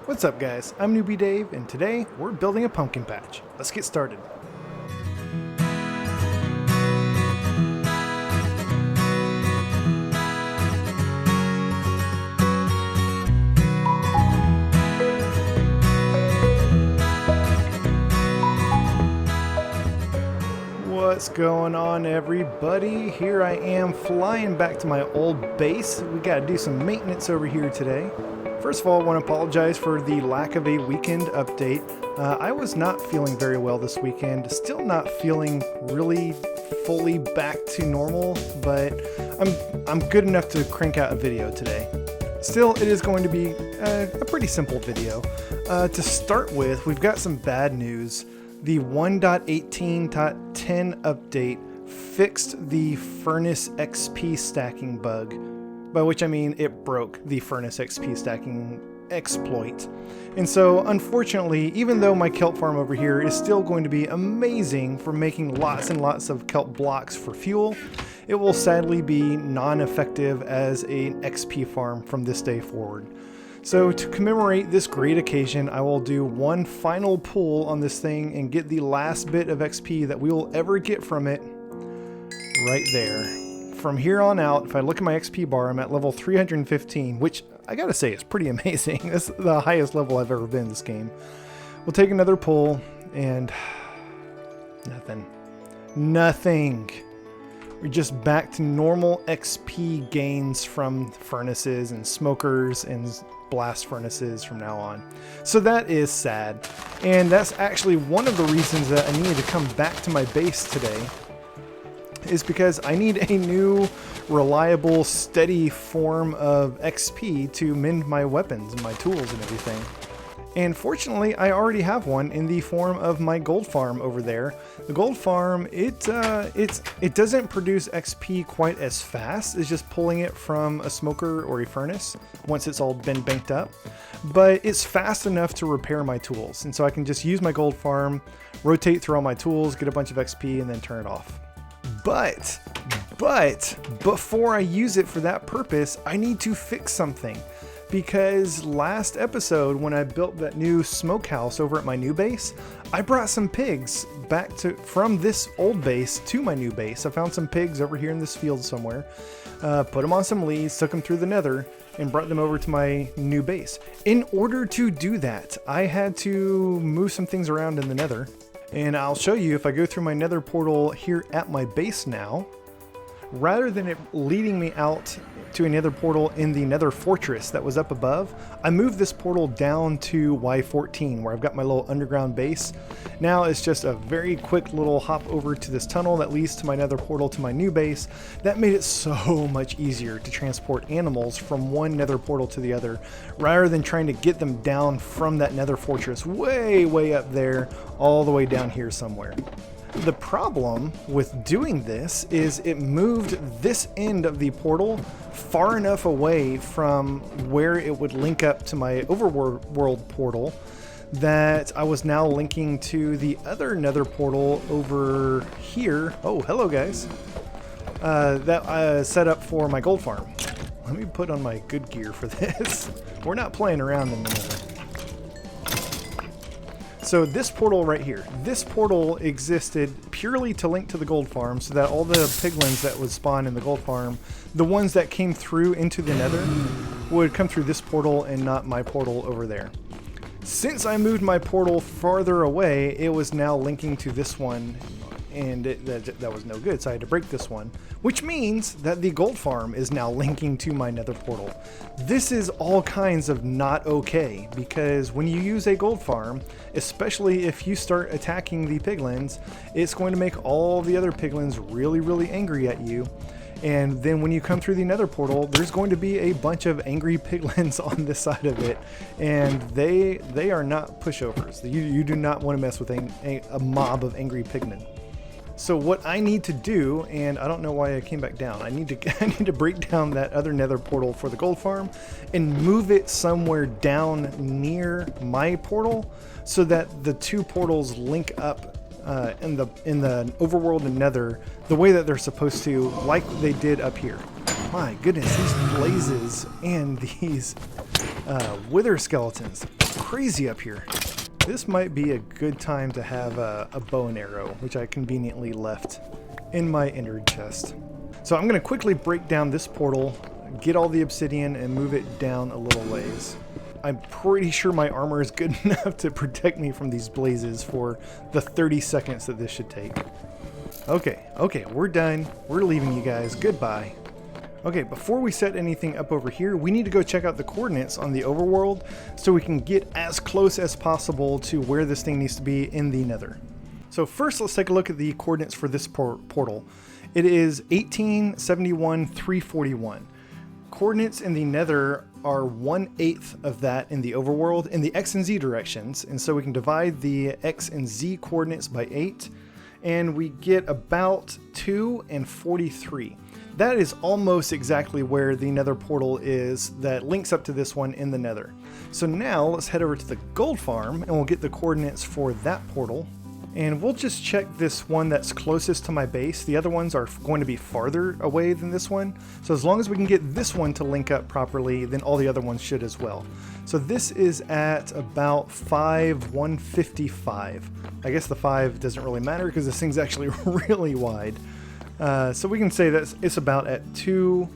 What's up guys, I'm Newbie Dave and today we're building a pumpkin patch. Let's get started. What's going on everybody? Here I am flying back to my old base. We gotta do some maintenance over here today. First of all, I want to apologize for the lack of a weekend update. I was not feeling very well this weekend. Still not feeling really fully back to normal, but I'm good enough to crank out a video today. Still, it is going to be a pretty simple video. To start with, we've got some bad news. The 1.18.10 update fixed the furnace XP stacking bug, by which I mean it broke the furnace XP stacking exploit. And so unfortunately, even though my kelp farm over here is still going to be amazing for making lots and lots of kelp blocks for fuel, it will sadly be non-effective as an XP farm from this day forward. So to commemorate this great occasion, I will do one final pull on this thing and get the last bit of XP that we will ever get from it right there. From here on out, if I look at my XP bar, I'm at level 315, which I gotta say is pretty amazing. This is the highest level I've ever been in this game. We'll take another pull and nothing. We're just back to normal XP gains from furnaces and smokers and blast furnaces from now on. So that is sad. And that's actually one of the reasons that I needed to come back to my base today, is because I need a new, reliable, steady form of XP to mend my weapons and my tools and everything. And fortunately, I already have one in the form of my gold farm over there. The gold farm, it doesn't produce XP quite as fast as just pulling it from a smoker or a furnace once it's all been banked up, but it's fast enough to repair my tools. And so I can just use my gold farm, rotate through all my tools, get a bunch of XP, and then turn it off. But before I use it for that purpose, I need to fix something. Because last episode, when I built that new smokehouse over at my new base, I brought some pigs back from this old base to my new base. I found some pigs over here in this field somewhere, put them on some leads, took them through the Nether, and brought them over to my new base. In order to do that, I had to move some things around in the Nether. And I'll show you, if I go through my Nether portal here at my base now, rather than it leading me out to another portal in the Nether fortress that was up above, I moved this portal down to Y14 where I've got my little underground base. Now it's just a very quick little hop over to this tunnel that leads to my Nether portal to my new base. That made it so much easier to transport animals from one Nether portal to the other, rather than trying to get them down from that Nether fortress way up there all the way down here somewhere. The problem with doing this is it moved this end of the portal far enough away from where it would link up to my overworld portal that I was now linking to the other Nether portal over here. Oh, hello guys. That I set up for my gold farm. Let me put on my good gear for this. We're not playing around in the Nether. So this portal right here, this portal existed purely to link to the gold farm so that all the piglins that would spawn in the gold farm, the ones that came through into the Nether, would come through this portal and not my portal over there. Since I moved my portal farther away, it was now linking to this one, and that was no good, so I had to break this one, which means that the gold farm is now linking to my Nether portal. This is all kinds of not okay, because when you use a gold farm, especially if you start attacking the piglins, it's going to make all the other piglins really angry at you. And then when you come through the Nether portal, there's going to be a bunch of angry piglins on this side of it, and they are not pushovers. You do not want to mess with a mob of angry piglins. So what I need to do, and I don't know why I came back down, I need to break down that other Nether portal for the gold farm and move it somewhere down near my portal so that the two portals link up in the overworld and Nether the way that they're supposed to, like they did up here. My goodness, these blazes and these Wither skeletons. Crazy up here. This might be a good time to have a bow and arrow, which I conveniently left in my inner chest. So I'm going to quickly break down this portal, get all the obsidian, and move it down a little ways. I'm pretty sure my armor is good enough to protect me from these blazes for the 30 seconds that this should take. Okay, we're done. We're leaving you guys. Goodbye. Okay, before we set anything up over here, we need to go check out the coordinates on the overworld so we can get as close as possible to where this thing needs to be in the Nether. So first, let's take a look at the coordinates for this portal. It is 1871 341. Coordinates in the Nether are 1/8 of that in the overworld in the X and Z directions, and so we can divide the X and Z coordinates by 8, and we get about 2 and 43. That is almost exactly where the Nether portal is that links up to this one in the Nether. So now let's head over to the gold farm and we'll get the coordinates for that portal. And we'll just check this one that's closest to my base. The other ones are going to be farther away than this one. So as long as we can get this one to link up properly, then all the other ones should as well. So this is at about 155. I guess the 5 doesn't really matter because this thing's actually really wide. So we can say that it's about at 2,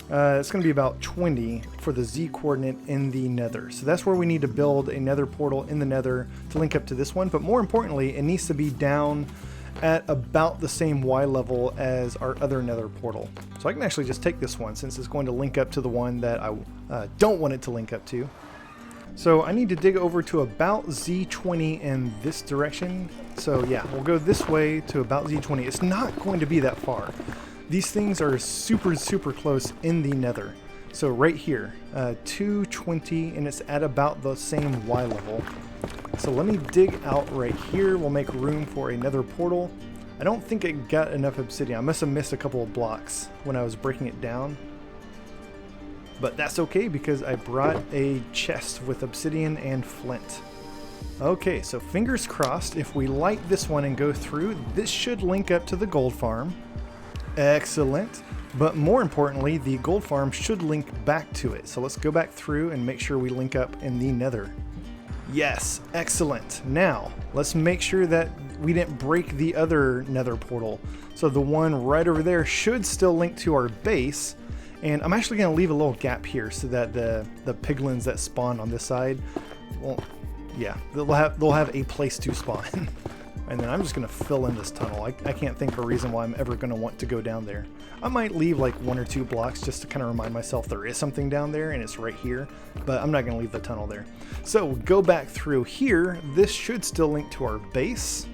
it's going to be about 20 for the Z coordinate in the Nether. So that's where we need to build a Nether portal in the Nether to link up to this one. But more importantly, it needs to be down at about the same Y level as our other Nether portal. So I can actually just take this one since it's going to link up to the one that I don't want it to link up to. So I need to dig over to about Z20 in this direction. So yeah, we'll go this way to about Z20. It's not going to be that far. These things are super close in the Nether. So right here, 220, and it's at about the same Y level. So let me dig out right here. We'll make room for a Nether portal. I don't think it got enough obsidian. I must have missed a couple of blocks when I was breaking it down. But that's okay because I brought a chest with obsidian and flint. Okay, so fingers crossed, if we light this one and go through, this should link up to the gold farm. Excellent. But more importantly, the gold farm should link back to it. So let's go back through and make sure we link up in the Nether. Yes, excellent. Now, let's make sure that we didn't break the other Nether portal. So the one right over there should still link to our base. And I'm actually going to leave a little gap here so that the piglins that spawn on this side, well, yeah, they'll have a place to spawn. And then I'm just going to fill in this tunnel. I can't think of a reason why I'm ever going to want to go down there. I might leave like 1 or 2 blocks just to kind of remind myself there is something down there and it's right here, but I'm not going to leave the tunnel there. So go back through here. This should still link to our base.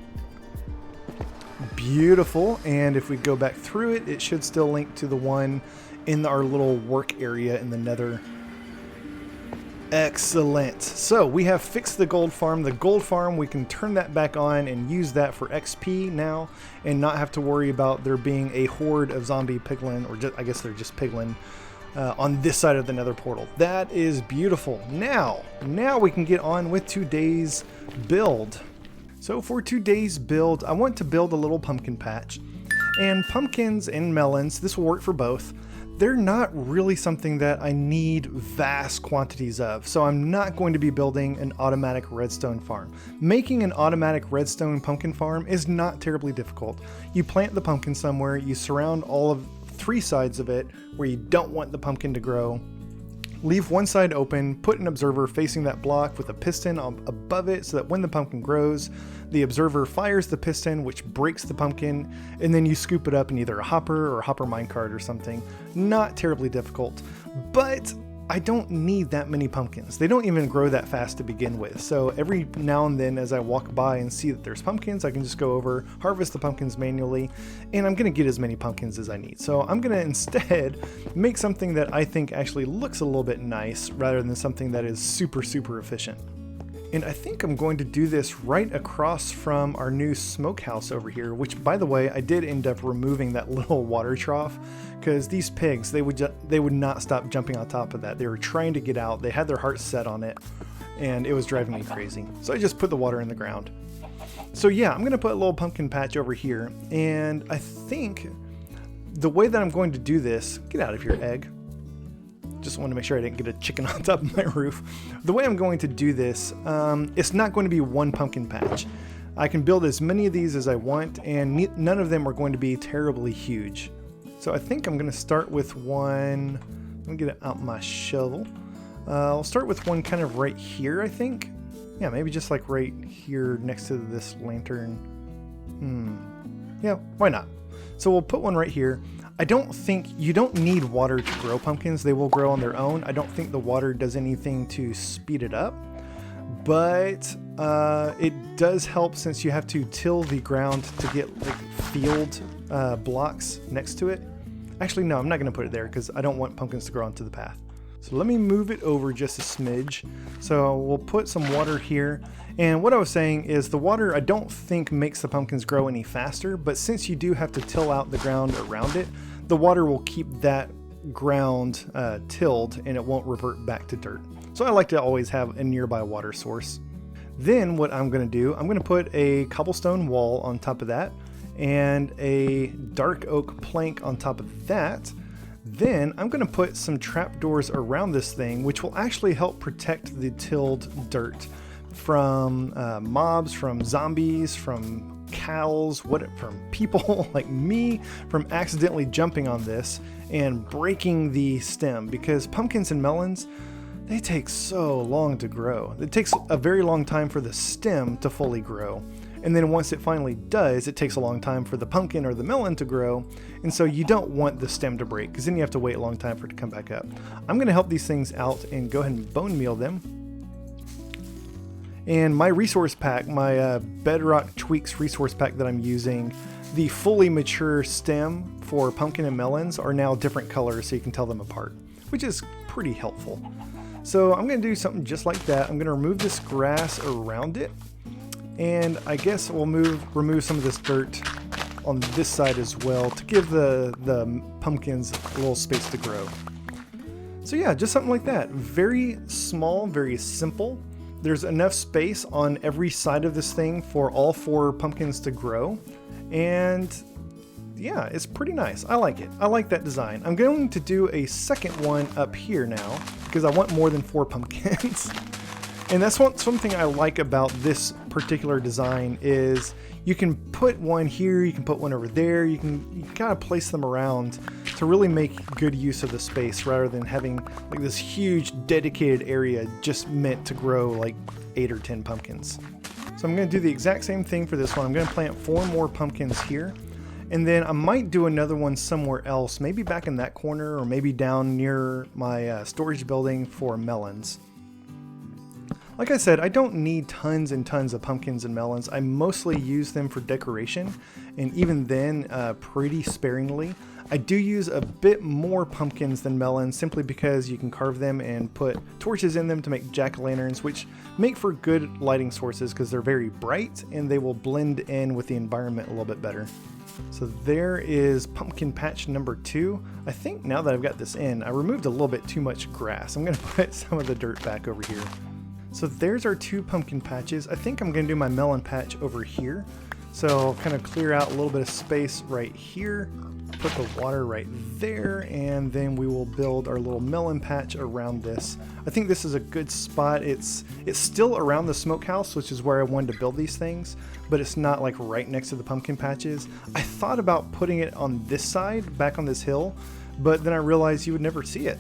Beautiful. And if we go back through it, it should still link to the one in our little work area in the Nether. Excellent. So we have fixed the gold farm. The gold farm, we can turn that back on and use that for XP now and not have to worry about there being a horde of zombie piglin, or just, I guess they're just piglin, on this side of the Nether portal. That is beautiful. Now we can get on with today's build. So for today's build, I want to build a little pumpkin patch. And pumpkins and melons, this will work for both. They're not really something that I need vast quantities of, so I'm not going to be building an automatic redstone farm. Making an automatic redstone pumpkin farm is not terribly difficult. You plant the pumpkin somewhere, you surround all of 3 sides of it where you don't want the pumpkin to grow. Leave one side open, put an observer facing that block with a piston above it so that when the pumpkin grows, the observer fires the piston, which breaks the pumpkin, and then you scoop it up in either a hopper or a hopper minecart or something. Not terribly difficult, but I don't need that many pumpkins. They don't even grow that fast to begin with. So every now and then as I walk by and see that there's pumpkins, I can just go over, harvest the pumpkins manually, and I'm gonna get as many pumpkins as I need. So I'm gonna instead make something that I think actually looks a little bit nice rather than something that is super efficient. And I think I'm going to do this right across from our new smokehouse over here, which, by the way, I did end up removing that little water trough because these pigs, they would not stop jumping on top of that. They were trying to get out. They had their hearts set on it, and it was driving me crazy. So I just put the water in the ground. So yeah, I'm going to put a little pumpkin patch over here, and I think the way that I'm going to do this, get out of here, egg. Just wanted to make sure I didn't get a chicken on top of my roof. The way I'm going to do this, it's not going to be one pumpkin patch. I can build as many of these as I want, and none of them are going to be terribly huge. So I think I'm going to start with one. Let me get out my shovel. I'll start with one kind of right here, I think. Yeah, maybe just like right here next to this lantern. Yeah, why not? So we'll put one right here. I don't think you don't need water to grow pumpkins. They will grow on their own. I don't think the water does anything to speed it up, but it does help since you have to till the ground to get like field blocks next to it. Actually, no, I'm not going to put it there because I don't want pumpkins to grow onto the path. So let me move it over just a smidge. So we'll put some water here. And what I was saying is the water I don't think makes the pumpkins grow any faster, but since you do have to till out the ground around it, the water will keep that ground tilled and it won't revert back to dirt. So I like to always have a nearby water source. Then what I'm going to do, I'm going to put a cobblestone wall on top of that and a dark oak plank on top of that. Then I'm going to put some trapdoors around this thing, which will actually help protect the tilled dirt from mobs, from zombies, from cows, from people like me, from accidentally jumping on this and breaking the stem, because pumpkins and melons, they take so long to grow. It takes a very long time for the stem to fully grow. And then once it finally does, it takes a long time for the pumpkin or the melon to grow. And so you don't want the stem to break because then you have to wait a long time for it to come back up. I'm going to help these things out and go ahead and bone meal them. And my resource pack, my Bedrock Tweaks resource pack that I'm using, the fully mature stem for pumpkin and melons are now different colors so you can tell them apart, which is pretty helpful. So I'm going to do something just like that. I'm going to remove this grass around it. And I guess we'll remove some of this dirt on this side as well to give the pumpkins a little space to grow. So yeah, just something like that. Very small, very simple. There's enough space on every side of this thing for all 4 pumpkins to grow. And yeah, it's pretty nice. I like it. I like that design. I'm going to do a second one up here now because I want more than 4 pumpkins. And that's something I like about this particular design is you can put one here, you can put one over there, you can kind of place them around to really make good use of the space rather than having like this huge dedicated area just meant to grow like 8 or 10 pumpkins. So I'm going to do the exact same thing for this one. I'm going to plant 4 more pumpkins here. And then I might do another one somewhere else, maybe back in that corner or maybe down near my storage building for melons. Like I said, I don't need tons and tons of pumpkins and melons. I mostly use them for decoration, and even then, pretty sparingly. I do use a bit more pumpkins than melons simply because you can carve them and put torches in them to make jack-o'-lanterns, which make for good lighting sources because they're very bright and they will blend in with the environment a little bit better. So there is pumpkin patch number 2. I think now that I've got this in, I removed a little bit too much grass. I'm going to put some of the dirt back over here. So there's our 2 pumpkin patches. I think I'm going to do my melon patch over here. So I'll kind of clear out a little bit of space right here, put the water right there, and then we will build our little melon patch around this. I think this is a good spot. It's still around the smokehouse, which is where I wanted to build these things, but it's not like right next to the pumpkin patches. I thought about putting it on this side, back on this hill, but then I realized you would never see it.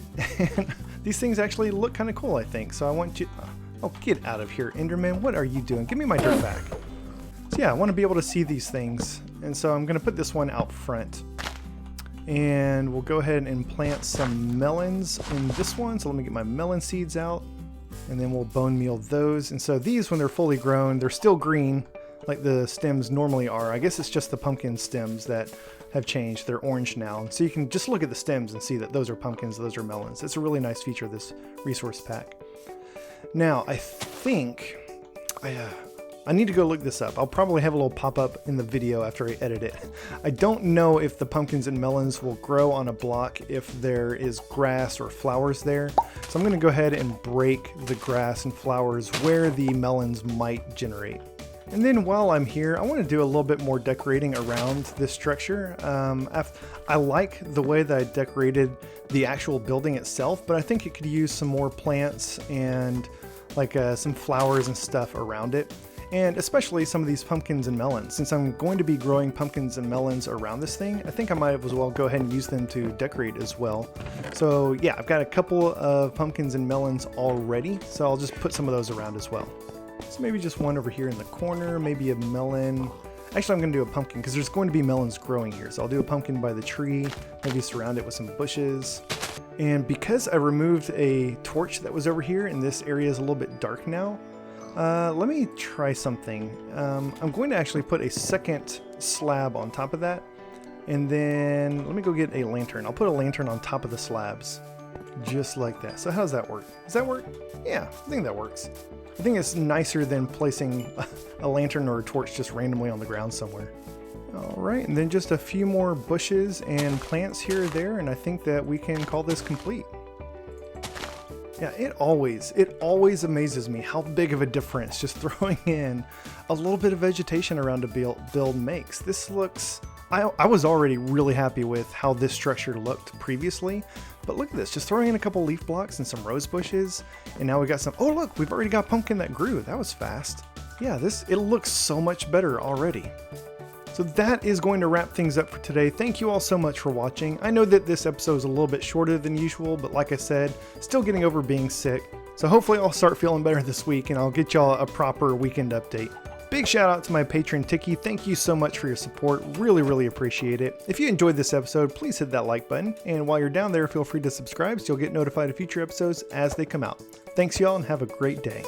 And these things actually look kind of cool, I think. So I want you... Oh, get out of here, Enderman. What are you doing? Give me my dirt back. So yeah, I want to be able to see these things. And so I'm going to put this one out front. And we'll go ahead and plant some melons in this one. So let me get my melon seeds out. And then we'll bone meal those. And so these, when they're fully grown, they're still green like the stems normally are. I guess it's just the pumpkin stems that have changed. They're orange now. So you can just look at the stems and see that those are pumpkins, those are melons. It's a really nice feature of this resource pack. Now, I think I need to go look this up. I'll probably have a little pop-up in the video after I edit it. I don't know if the pumpkins and melons will grow on a block if there is grass or flowers there. So I'm going to go ahead and break the grass and flowers where the melons might generate. And then while I'm here, I want to do a little bit more decorating around this structure. I like the way that I decorated the actual building itself, but I think it could use some more plants and like some flowers and stuff around it. And especially some of these pumpkins and melons. Since I'm going to be growing pumpkins and melons around this thing, I think I might as well go ahead and use them to decorate as well. So yeah, I've got a couple of pumpkins and melons already, so I'll just put some of those around as well. So maybe just one over here in the corner, maybe a melon. Actually, I'm going to do a pumpkin because there's going to be melons growing here. So I'll do a pumpkin by the tree, maybe surround it with some bushes. And because I removed a torch that was over here and this area is a little bit dark now, let me try something. I'm going to actually put a second slab on top of that. And then let me go get a lantern. I'll put a lantern on top of the slabs. Just like that. So how does that work? Does that work? Yeah, I think that works. I think it's nicer than placing a lantern or a torch just randomly on the ground somewhere. Alright, and then just a few more bushes and plants here or there, and I think that we can call this complete. Yeah, it always amazes me how big of a difference just throwing in a little bit of vegetation around a build makes. This looks... I was already really happy with how this structure looked previously, but look at this, just throwing in a couple leaf blocks and some rose bushes, and now we got some... Oh look, we've already got pumpkin that grew. That was fast. Yeah, it looks so much better already. So that is going to wrap things up for today. Thank you all so much for watching. I know that this episode is a little bit shorter than usual, but like I said, still getting over being sick. So hopefully I'll start feeling better this week and I'll get y'all a proper weekend update. Big shout out to my patron Tiki. Thank you so much for your support. Really appreciate it. If you enjoyed this episode, please hit that like button. And while you're down there, feel free to subscribe so you'll get notified of future episodes as they come out. Thanks y'all and have a great day.